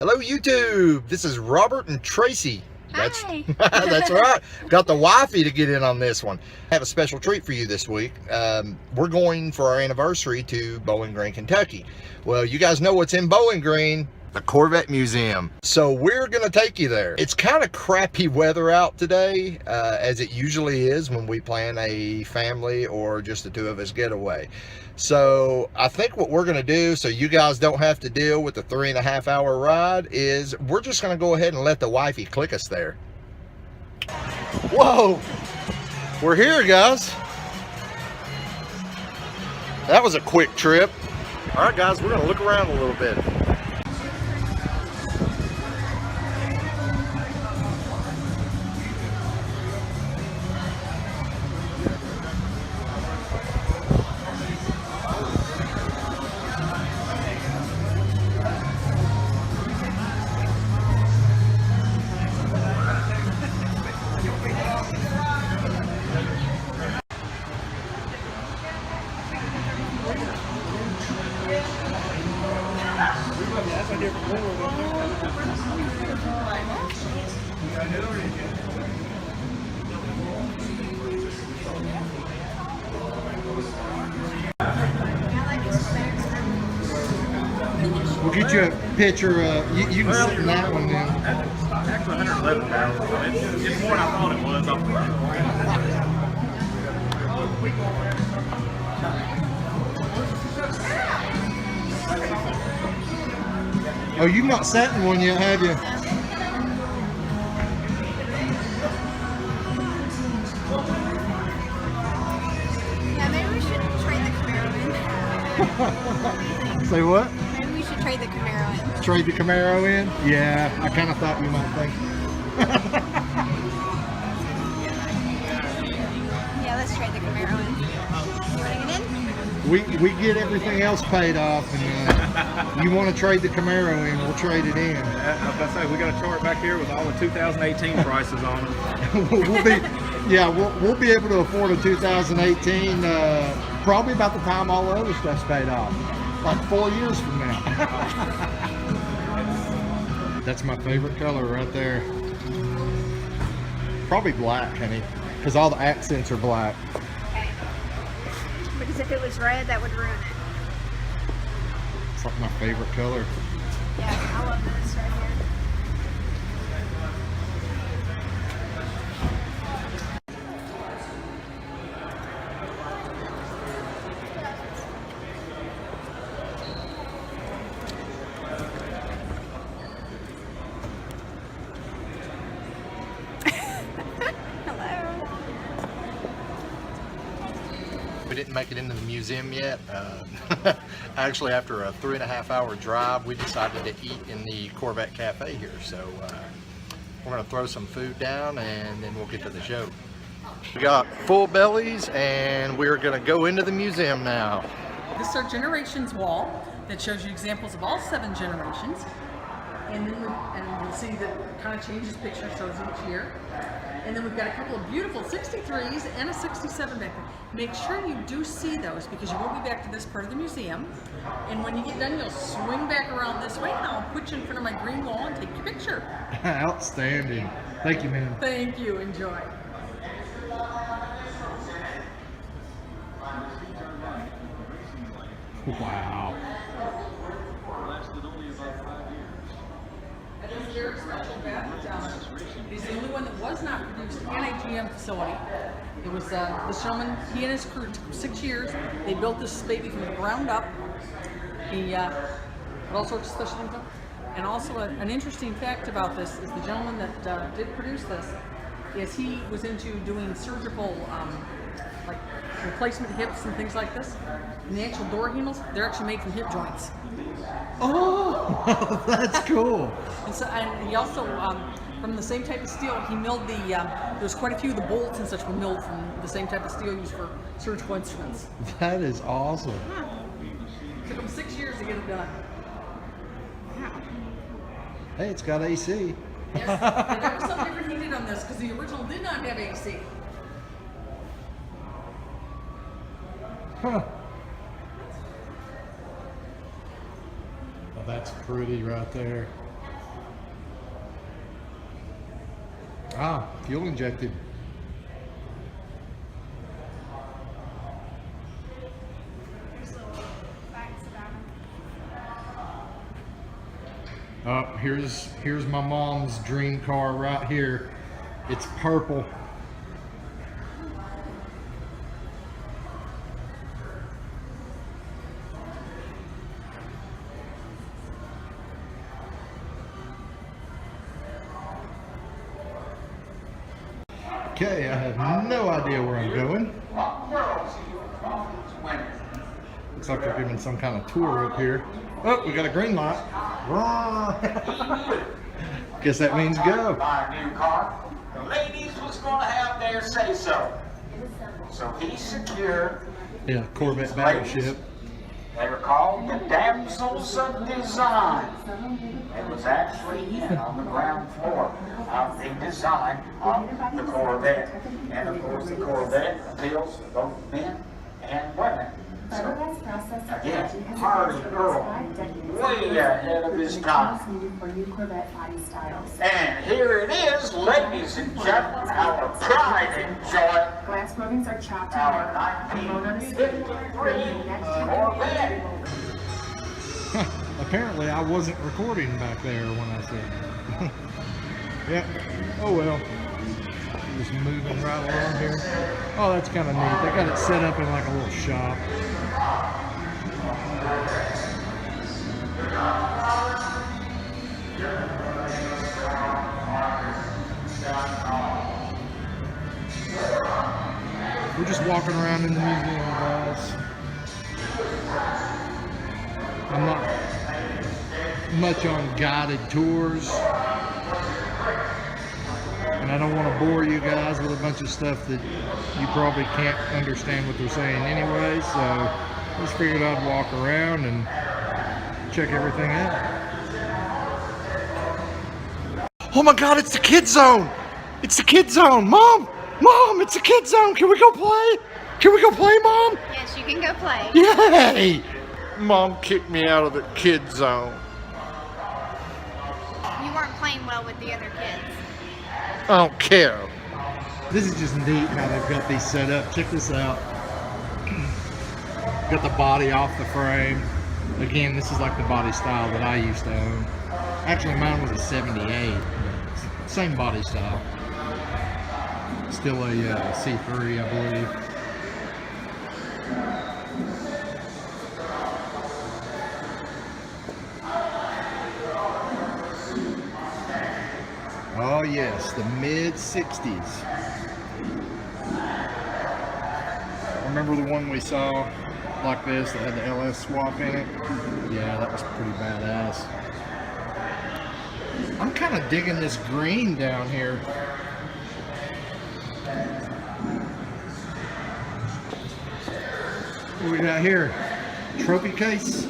Hello YouTube, this is Robert and Tracy. Hi. That's right. Got the wifey to get in on this one. I have a special treat for you this week. We're going for our anniversary to Bowling Green, Kentucky. Well, you guys know what's in Bowling Green? The Corvette Museum. So we're gonna take you there. It's kind of crappy weather out today, as it usually is when we plan a family or just the two of us getaway. So I think what we're gonna do, so you guys don't have to deal with the 3.5 hour ride, is we're just gonna go ahead and let the wifey click us there. Whoa, we're here, guys. That was a quick trip. All right, guys, we're gonna look around a little bit. We'll get you a picture. You can sit in that one then. Actually, 111 pounds. It's more than I thought it was. Oh, you've not sat in one yet, have you? Yeah, maybe we should trade the Camaro in. Say what? Maybe we should trade the Camaro in. Trade the Camaro in? Yeah, I kind of thought you might think. Yeah, let's trade the Camaro in. You want to get in? We get everything else paid off, and you want to trade the Camaro in, we'll trade it in. I was about to say, we got a chart back here with all the 2018 prices on it. we'll be able to afford a 2018 probably about the time all the other stuff's paid off, like 4 years from now. That's my favorite color right there. Probably black, honey, because all the accents are black. Okay. Because if it was red, that would ruin it. It's like my favorite color. Yeah, I love this right here. We didn't make it into the museum yet. Actually, after a 3.5 hour drive, we decided to eat in the Corvette Cafe here. So we're gonna throw some food down and then we'll get to the show. We got full bellies and we're gonna go into the museum now. This is our generations wall that shows you examples of all 7 generations. And then we'll see that it kind of changes picture shows each year. And then we've got a couple of beautiful 63s and a 67 back there. Make sure you do see those because you won't be back to this part of the museum. And when you get done, you'll swing back around this way and I'll put you in front of my green wall and take your picture. Outstanding. Thank you, man. Thank you. Enjoy. Wow. That is a very special bat. He's the only one that was not produced in a GM facility. It was this gentleman, he and his crew, took 6 years. They built this baby from the ground up. He put all sorts of special things on. And also an interesting fact about this is the gentleman that did produce this is he was into doing surgical like replacement hips and things like this. And the actual door handles, they're actually made from hip joints. Oh, that's cool. And so, and he also, from the same type of steel, he milled the, there's quite a few of the bolts and such were milled from the same type of steel used for surgical instruments. That is awesome. Took him 6 years to get it done. Hey, it's got AC. Yes, and there was something different he did on this because the original did not have AC. Huh. Well, that's pretty right there. Ah, fuel injected. There's little facts about them. Oh, here's my mom's dream car right here. It's purple. Okay, I have no idea where I'm going. Looks like they're giving some kind of tour up here. Oh, we got a green light. Guess that means go. Buy a new car. The ladies was going to have their say so. So he secured. Yeah, Corvette battleship. They were called the Damsels of Design. It was actually on the ground floor of the design of the Corvette. And of course the Corvette appeals to both men and women. So, again, Hardy Earl, way ahead of his time. And here it is, ladies and gentlemen, our pride and joy. Glass moldings are chopped Our and 1953 Corvette. Apparently I wasn't recording back there when I said that. Yep. Oh well. Just moving right along here. Oh, that's kind of neat. They got it set up in like a little shop. We're just walking around in the museum, guys. I'm not much on guided tours, and I don't want to bore you guys with a bunch of stuff that you probably can't understand what they're saying anyway, so I just figured I'd walk around and check everything out. Oh my God, it's the kid zone! It's the kid zone! Mom! Mom, it's the kid zone! Can we go play? Can we go play, Mom? Yes, you can go play. Yay! Mom kicked me out of the kid zone. You weren't playing well with the other kids. I don't care. This is just neat how they've got these set up. Check this out. Got the body off the frame. Again, this is like the body style that I used to own. Actually, mine was a 78. Same body style. Still a C3, I believe. Oh yes, the mid-60s. Remember the one we saw like this that had the LS swap in it? Yeah, that was pretty badass. I'm kind of digging this green down here. What we got here? Trophy case?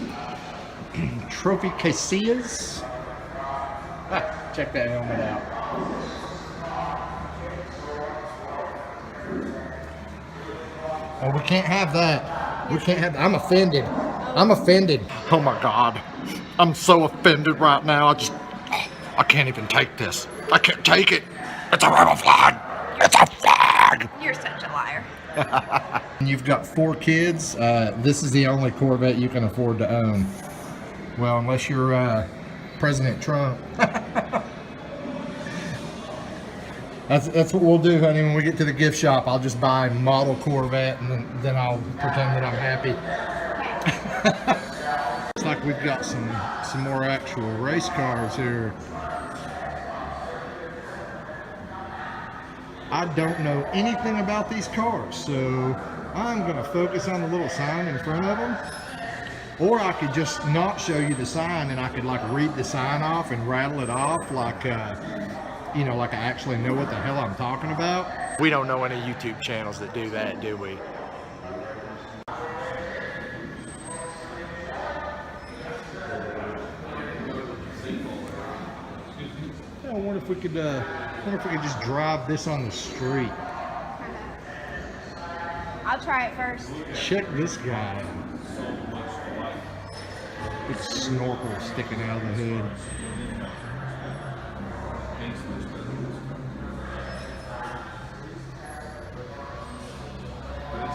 Trophy casillas? Ah, check that helmet out. Oh, we can't have that. We can't have that. I'm offended. I'm offended. Oh my God. I'm so offended right now. I can't even take this. I can't take it. It's a rebel flag. It's a flag. You're such a liar. You've got 4 kids. This is the only Corvette you can afford to own. Well, unless you're President Trump. That's what we'll do, honey. When we get to the gift shop, I'll just buy a model Corvette, and then I'll pretend that I'm happy. Looks like we've got some more actual race cars here. I don't know anything about these cars, so I'm going to focus on the little sign in front of them. Or I could just not show you the sign, and I could like read the sign off and rattle it off like, you know, like I actually know what the hell I'm talking about. We don't know any YouTube channels that do that, do we? I wonder if we could just drive this on the street. I'll try it first. Check this guy out. Big snorkel sticking out of the hood.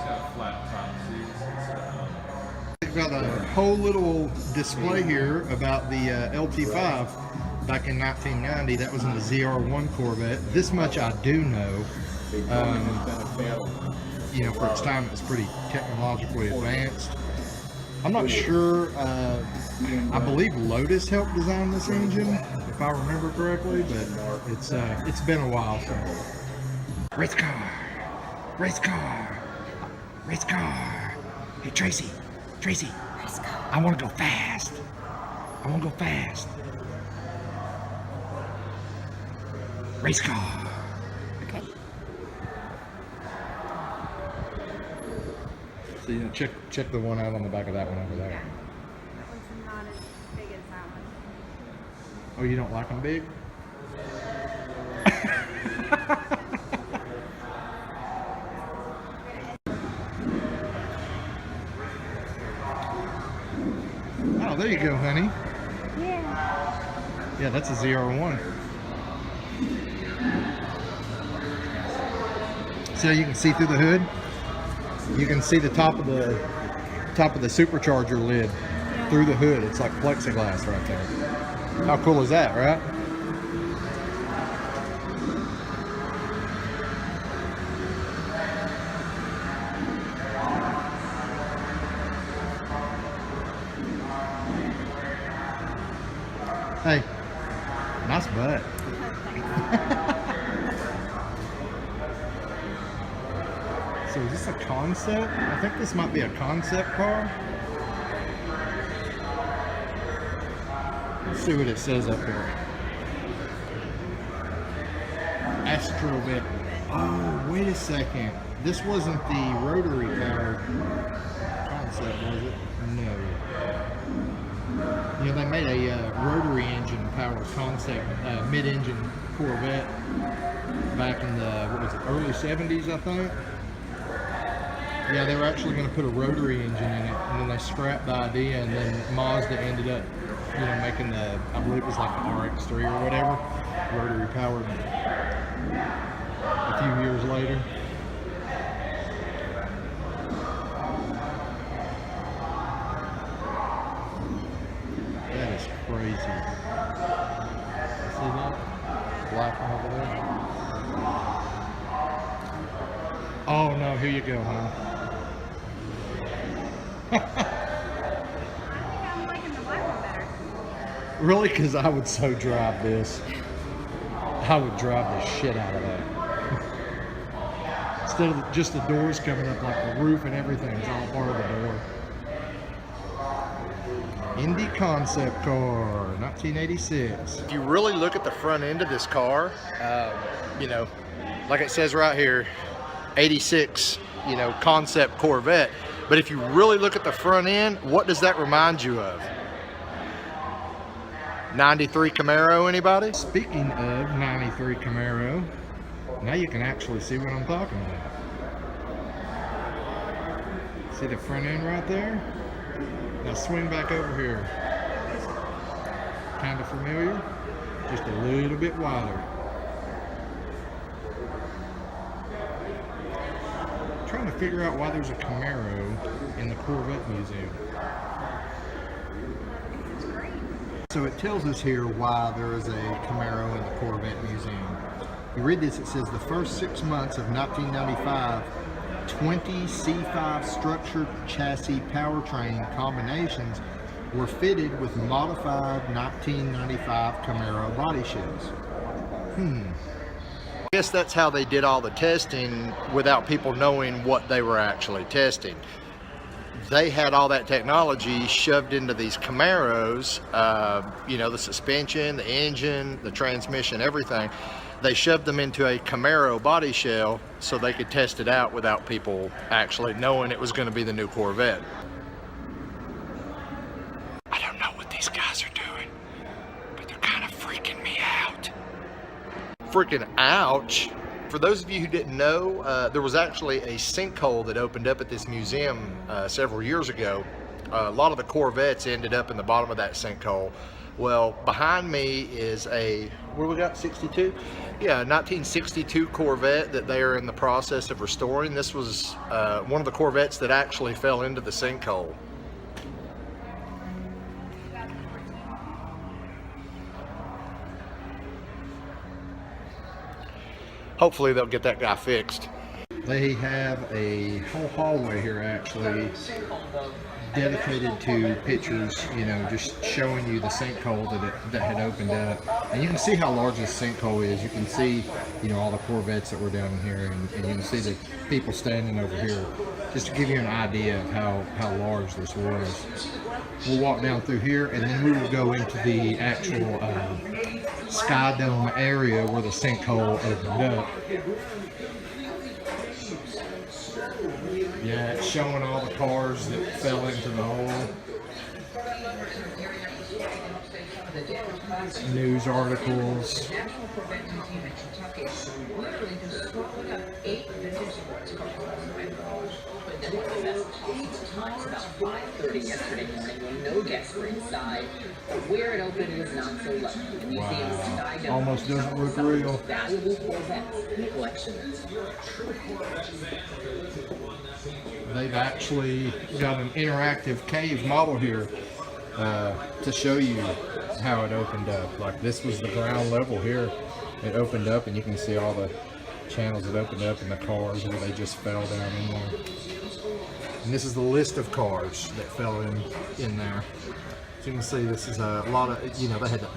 got flat top seats. We've got a whole little display here about the LT5 back in 1990. That was in the ZR1 Corvette. This much I do know. You know, for its time, it was pretty technologically advanced. I'm not sure. I believe Lotus helped design this engine, if I remember correctly, but it's been a while. So, race car, race car, race car. Hey Tracy, I want to go fast. I want to go fast. Race car. Okay. So you know, check the one out on the back of that one over there. That one's not as big as that one. Oh, you don't like them big? Oh, there you go, honey. Yeah. Yeah, that's a ZR1. So you can see through the hood. You can see the top of the supercharger lid through the hood. It's like plexiglass right there. How cool is that, right? Hey, nice butt. So is this a concept? I think this might be a concept car. Let's see what it says up here. Astrovet. Oh, wait a second. This wasn't the rotary powered concept, was it? No. You know, they made a rotary engine powered concept mid-engine Corvette back in the, what was it, early 70s, I think. Yeah, they were actually going to put a rotary engine in it, and then they scrapped the idea, and then Mazda ended up, you know, making the, I believe it was like the RX-3 or whatever, rotary powered a few years later. That is crazy. See that? Black one over there. Oh no, here you go, huh? I'm liking the black one better. Really? Because I would so drive this. I would drive the shit out of that. Instead of just the doors coming up, like the roof and everything is all part of the door. Indy concept car, 1986. If you really look at the front end of this car, you know, like it says right here, 86, you know, concept Corvette. But if you really look at the front end, what does that remind you of? 93 Camaro, anybody? Speaking of 93 Camaro, now you can actually see what I'm talking about. See the front end right there? Now swing back over here. Kind of familiar, just a little bit wider. Trying to figure out why there's a Camaro in the Corvette Museum. So it tells us here why there is a Camaro in the Corvette Museum. You read this, it says the first 6 months of 1995, 20 C5 structured chassis powertrain combinations were fitted with modified 1995 Camaro body shells. I guess that's how they did all the testing without people knowing what they were actually testing. They had all that technology shoved into these Camaros, you know, the suspension, the engine, the transmission, everything. They shoved them into a Camaro body shell so they could test it out without people actually knowing it was going to be the new Corvette. I don't know what these guys are doing, but they're kind of freaking me out. Freaking ouch. For those of you who didn't know, there was actually a sinkhole that opened up at this museum several years ago. A lot of the Corvettes ended up in the bottom of that sinkhole. Well, behind me is a, what do we got, 62? Yeah, 1962 Corvette that they are in the process of restoring. This was one of the Corvettes that actually fell into the sinkhole. Hopefully they'll get that guy fixed. They have a whole hallway here actually dedicated to pictures, you know, just showing you the sinkhole that had opened up. And you can see how large this sinkhole is. You can see, you know, all the Corvettes that were down here, and you can see the people standing over here, just to give you an idea of how large this was. We'll walk down through here, and then we will go into the actual Sky Dome area where the sinkhole opened up. Yeah, it's showing all the cars that fell into the hole. News articles. About 5:30 yesterday morning when no guests were inside. Where it opened was not so lucky. The museum's Sky Dome Almost doesn't look real. valuable Corvettes in the collection. They've actually got an interactive cave model here to show you how it opened up. Like, this was the ground level here. It opened up, and you can see all the channels that opened up and the cars where they just fell down in there. And this is the list of cars that fell in there. So you can see this is a lot of, you know, they had the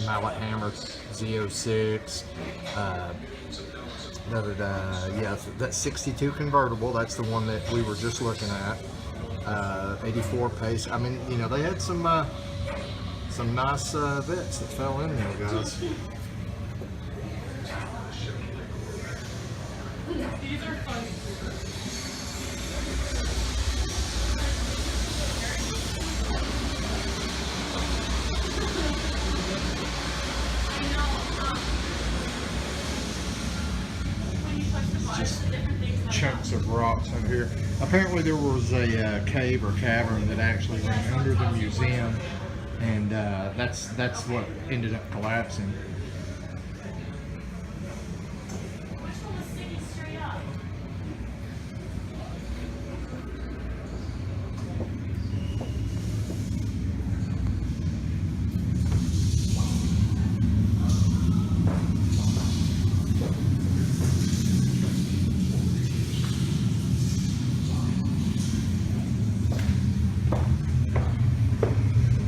mallet hammer Z06, yeah, that 62 convertible, that's the one that we were just looking at. 84 pace. I mean, you know, they had some nice vets that fell in there, guys. These are funny. Just chunks of rocks under here. Apparently there was a cave or cavern that actually ran under the museum, and that's what ended up collapsing.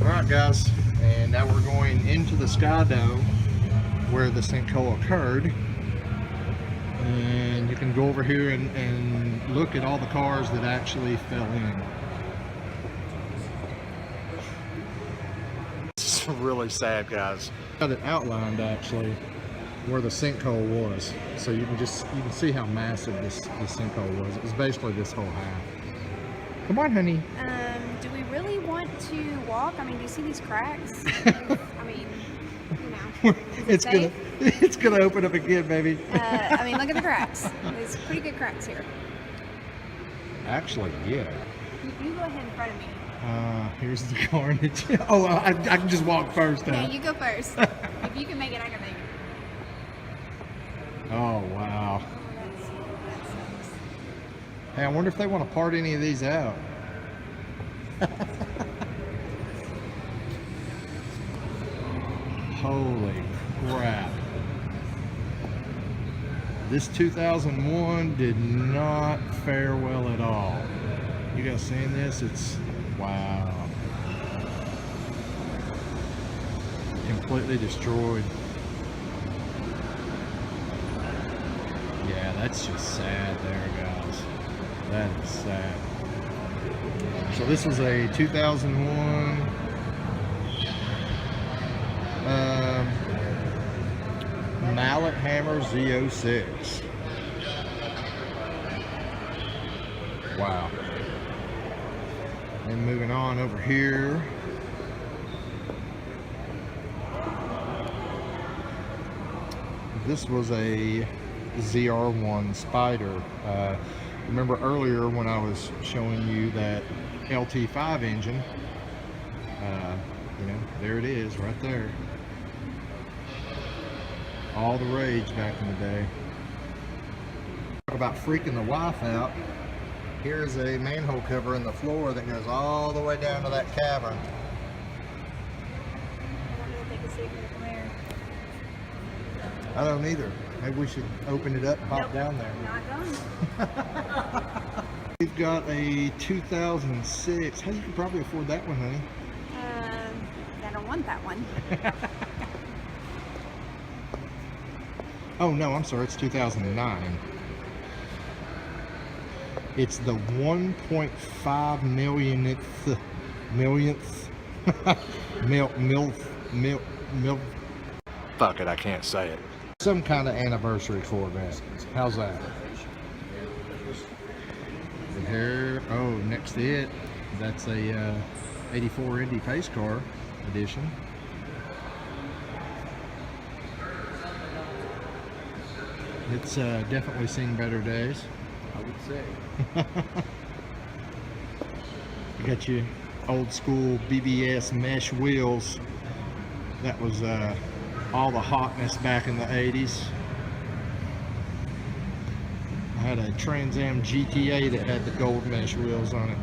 Alright guys, and now we're going into the Sky Dome where the sinkhole occurred, and you can go over here and look at all the cars that actually fell in. It's really sad, guys. Got it outlined actually where the sinkhole was, so you can see how massive this sinkhole was. It was basically this whole half. Come on, honey. Do we really want to walk? I mean, do you see these cracks? I mean, you know. It's gonna open up again, baby. I mean, look at the cracks. There's pretty good cracks here. Actually, yeah. You go ahead in front of me. Here's the carnage. Oh, I can just walk first, huh? Yeah, you go first. If you can make it, I can make it. Oh, wow. Hey, I wonder if they want to part any of these out. Holy crap. This 2001 did not fare well at all. You guys seeing this? It's, wow. Completely destroyed. Yeah, that's just sad there, guys. That is sad. So this was a 2001 mallet hammer Z06. Wow. And moving on over here. This was a ZR1 Spider. Remember earlier when I was showing you that LT5 engine, You know, there it is, right there. All the rage back in the day. Talk about freaking the wife out. Here's a manhole cover in the floor that goes all the way down to that cavern. I wonder if they can see it from there. I don't either. Maybe we should open it up and hop down there. Not going. We've got a 2006. Hey, you can probably afford that one, honey. I don't want that one. Oh no, I'm sorry, it's 2009. It's the 1.5 millionth fuck it, I can't say it. Some kind of anniversary Corvette. How's that? And here, oh, next to it, that's a 84 Indy Pace Car edition. It's definitely seen better days, I would say. You got your old school BBS mesh wheels. That was all the hotness back in the 80s. I had a Trans Am GTA that had the gold mesh wheels on it.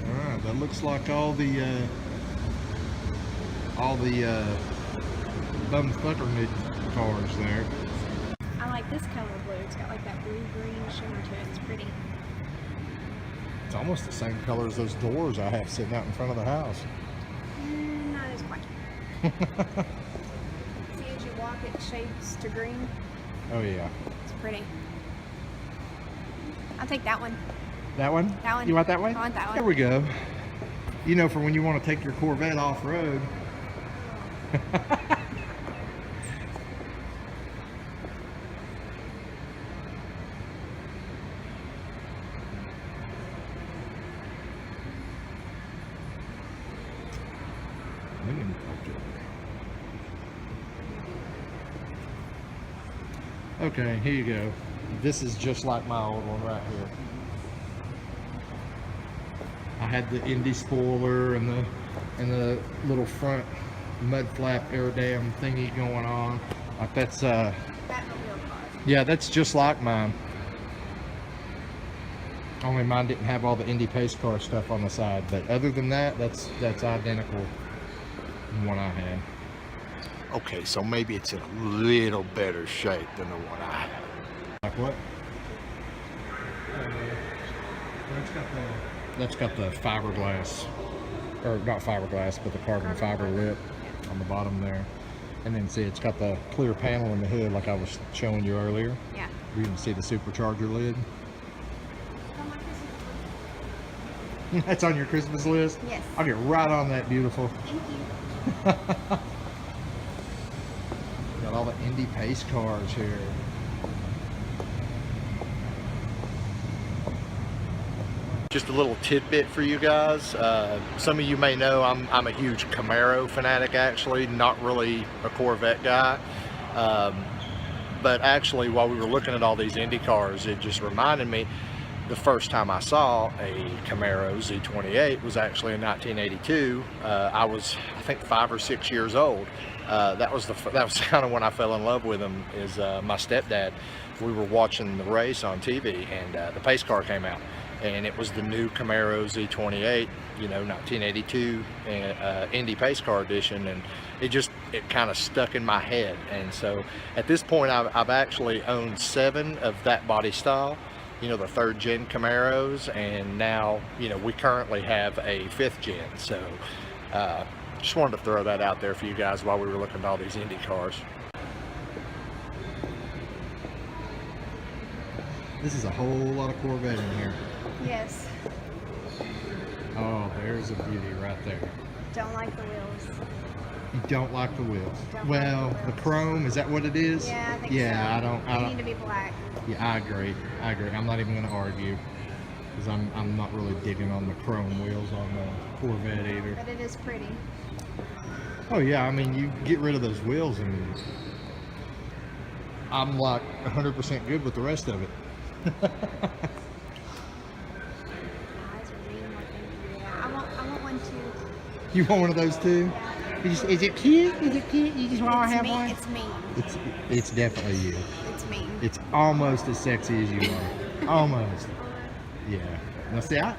Alright, that looks like all the bumfucker cars there. I like this color blue. It's got like that blue-green shimmer to it. It's pretty. It's almost the same color as those doors I have sitting out in front of the house. Not as quite. See, as you walk, it shades to green. Oh yeah. It's pretty. I'll take that one. That one? That one. You want that one? I want that one. There we go. You know, for when you want to take your Corvette off-road. Okay, here you go. This is just like my old one right here. I had the Indy spoiler and the little front mud flap air dam thingy going on. Like that's Batmobile car. yeah, that's just like mine. Only mine didn't have all the Indy Pace Car stuff on the side, but other than that, that's identical to the one I had. Okay, so maybe it's in a little better shape than the one I had. Like what? That's got the fiberglass, or not fiberglass, but the carbon fiber lip on the bottom there. And then see, it's got the clear panel in the hood like I was showing you earlier. Yeah. You can see the supercharger lid. That's on your Christmas list? Yes. I'll get right on that, beautiful. Thank you. Got all the Indy Pace cars here. Just a little tidbit for you guys. Some of you may know I'm a huge Camaro fanatic, actually, not really a Corvette guy. But actually, while we were looking at all these Indy cars, it just reminded me the first time I saw a Camaro Z28 was actually in 1982. I was, I think, 5 or 6 years old. That was kind of when I fell in love with them. Is my stepdad. We were watching the race on TV, and the pace car came out, and it was the new Camaro Z28, you know, 1982 Indy Pace Car edition, and it kind of stuck in my head. And so at this point, I've actually owned 7 of that body style, you know, the 3rd gen Camaros, and now, you know, we currently have a 5th gen. So just wanted to throw that out there for you guys while we were looking at all these Indy cars. This is a whole lot of Corvette in here. Yes. Oh, there's a beauty right there. Don't like the wheels. You don't like the wheels. Don't Well, like the the wheels. chrome, is that what it is? Yeah, I think yeah, so. I They don't. need to be black. Yeah, I agree. I'm not even going to argue, because I'm not really digging on the chrome wheels on the Corvette either. But it is pretty. Oh yeah, I mean, you get rid of those wheels and I'm like 100% good with the rest of it. You want one of those too? Is it cute? Is it cute? You just want to have one? It's me. It's definitely you. It's me. It's almost as sexy as you are. Almost. Yeah. Now see, I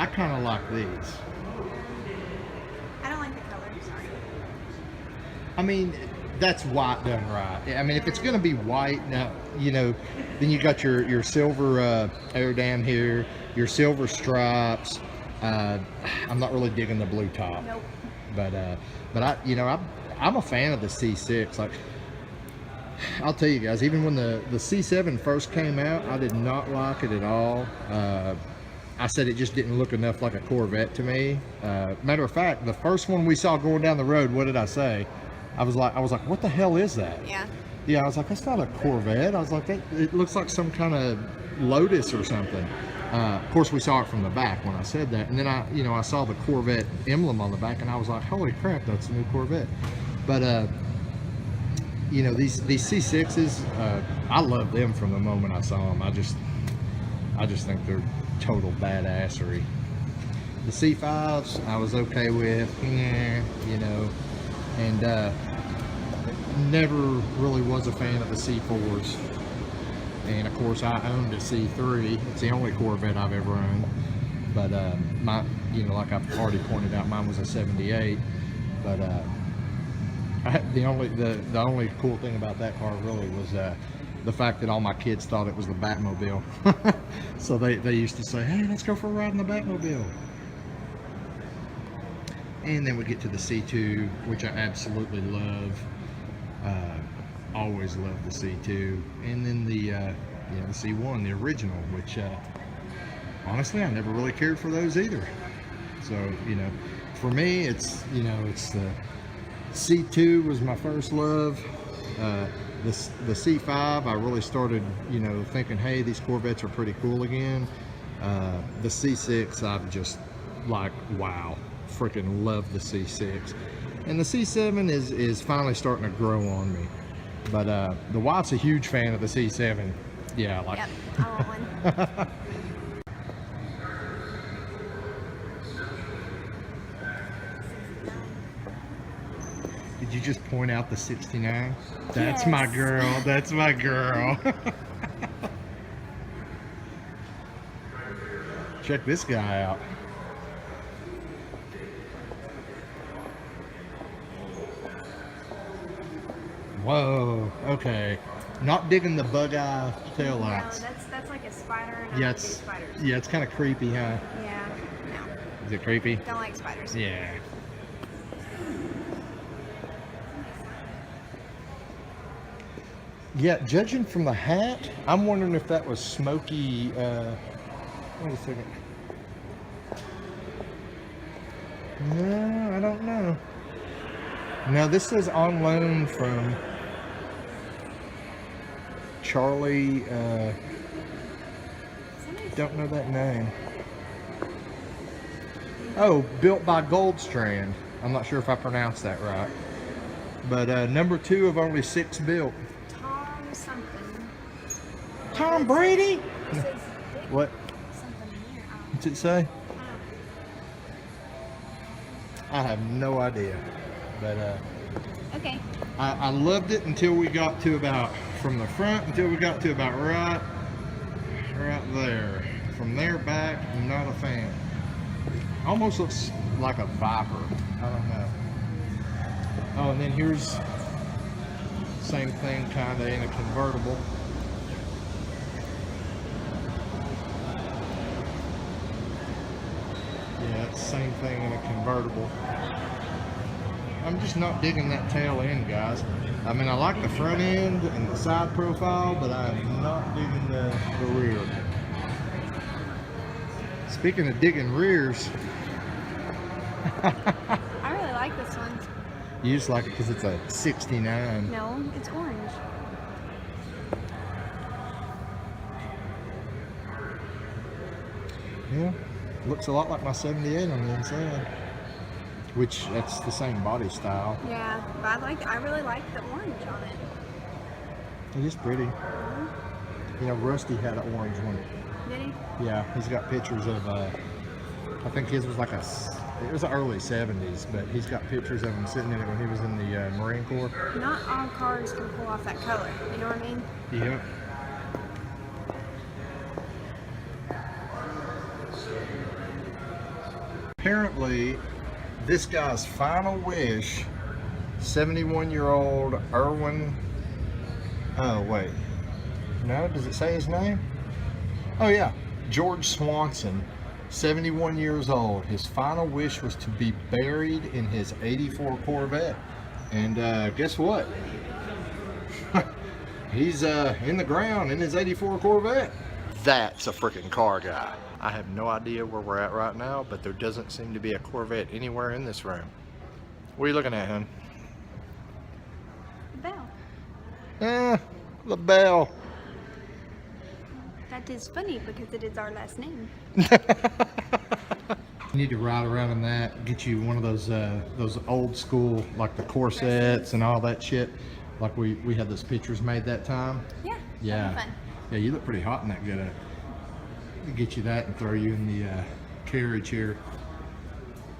kind of like these. I don't like the color. Sorry. I mean, that's white done right. I mean, if it's going to be white, now, you know, then you got your silver aerodam here, your silver stripes. I'm not really digging the blue top. Nope. But I'm a fan of the C6. Like, I'll tell you guys, even when the C7 first came out, I did not like it at all. I said it just didn't look enough like a Corvette to me. Matter of fact, the first one we saw going down the road, what did I say? I was like, what the hell is that? Yeah. Yeah, I was like, that's not a Corvette. I was like, it looks like some kind of Lotus or something. Of course, we saw it from the back when I said that, and then I saw the Corvette emblem on the back, and I was like, holy crap, that's a new Corvette. But these C6s, I love them from the moment I saw them. I just think they're total badassery. The C5s, I was okay with, and never really was a fan of the C4s. And of course, I owned a C3. It's the only Corvette I've ever owned. But like I've already pointed out, mine was a '78. But the only cool thing about that car really was the fact that all my kids thought it was the Batmobile. So they used to say, "Hey, let's go for a ride in the Batmobile." And then we get to the C2, which I absolutely love. Always loved the C2, and then the C1, the original, which honestly I never really cared for those either. So for me, it's the C2 was my first love. The C5, I really started thinking, hey, these Corvettes are pretty cool again. The C6, I'm just like, wow, freaking love the C6, and the C7 is finally starting to grow on me. But the wife's a huge fan of the C7. Yeah, like. Yep, I want one. Did you just point out the 69? That's Yes. my girl. That's my girl. Check this guy out. Whoa, okay. Not digging the bug eye tail No, lights. that's like a spider. And I Yeah, don't do it's spiders. kind of creepy, huh? Yeah. No. Is it creepy? Don't like spiders. Yeah. Yeah, judging from the hat, I'm wondering if that was smoky. Wait a second. No, I don't know. Now this says on loan from Charlie. Don't know that name. Oh, built by Goldstrand. I'm not sure if I pronounced that right. But number 2 of only 6 built. Tom something. Tom Brady? It says Dick What? something here. What's it say? I have no idea. But Okay. I loved it until we got to about, from the front until we got to about right there. From there back, I'm not a fan. Almost looks like a Viper. I don't know. Oh, and then here's same thing kind of in a convertible. Yeah, it's the same thing in a convertible. I'm just not digging that tail end, guys. I mean, I like the front end and the side profile, but I'm not digging the rear. Speaking of digging rears, I really like this one. you just like it because it's a 69. No, it's orange. Yeah, looks a lot like my 78 on the inside. Which, that's the same body style. Yeah, but I really like the orange on it. It is pretty. You know, Rusty had an orange one. Did he? Yeah, he's got pictures of, I think his was like a It was the early 70s, but he's got pictures of him sitting in it when he was in the Marine Corps. Not all cars can pull off that color. You know what I mean? Yeah. Apparently, this guy's final wish, 71-year-old Irwin. Oh, wait. No, does it say his name? Oh, yeah. George Swanson, 71 years old. His final wish was to be buried in his 84 Corvette. And guess what? He's in the ground in his 84 Corvette. That's a freaking car guy. I have no idea where we're at right now, but there doesn't seem to be a Corvette anywhere in this room. What are you looking at, hon? Bell. LaBelle. That is funny because it is our last name. You need to ride around in that, get you one of those old school, like the corsets and all that shit. Like we had those pictures made that time. Yeah. Yeah. That'd be fun. Yeah, you look pretty hot in that getup. Get you that and throw you in the carriage here.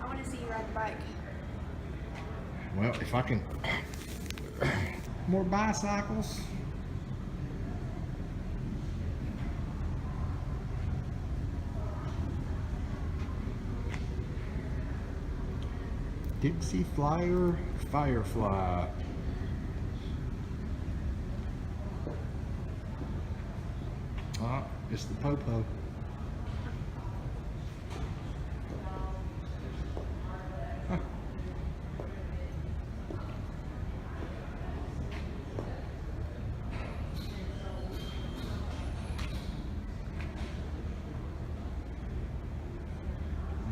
I want to see you ride the bike. Well, if I can. More bicycles. Dixie Flyer Firefly. Ah, it's the Popo. Huh.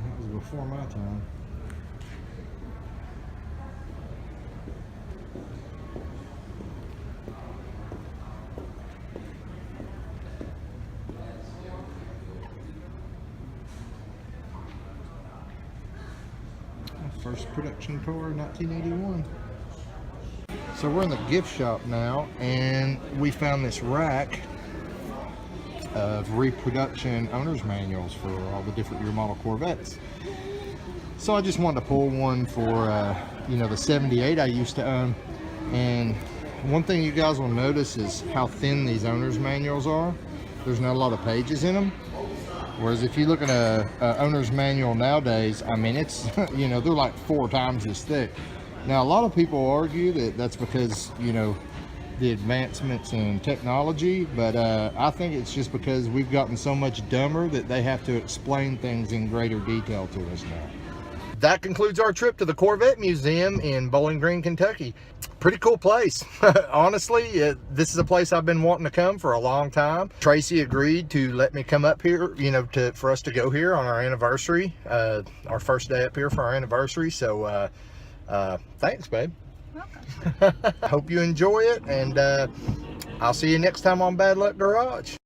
That was before my time. First production car, 1981. So we're in the gift shop now, and we found this rack of reproduction owner's manuals for all the different year model Corvettes. So I just wanted to pull one for you know, the 78 I used to own. And one thing you guys will notice is how thin these owner's manuals are. There's not a lot of pages in them. Whereas if you look at a owner's manual nowadays, I mean, it's, you know, they're like 4 times as thick. Now, a lot of people argue that that's because, you know, the advancements in technology, but I think it's just because we've gotten so much dumber that they have to explain things in greater detail to us now. That concludes our trip to the Corvette Museum in Bowling Green, Kentucky. Pretty cool place. Honestly, this is a place I've been wanting to come for a long time. Tracy agreed to let me come up here, you know, for us to go here on our anniversary, our first day up here for our anniversary. So thanks, babe. Welcome. I hope you enjoy it, and I'll see you next time on Bad Luck Garage.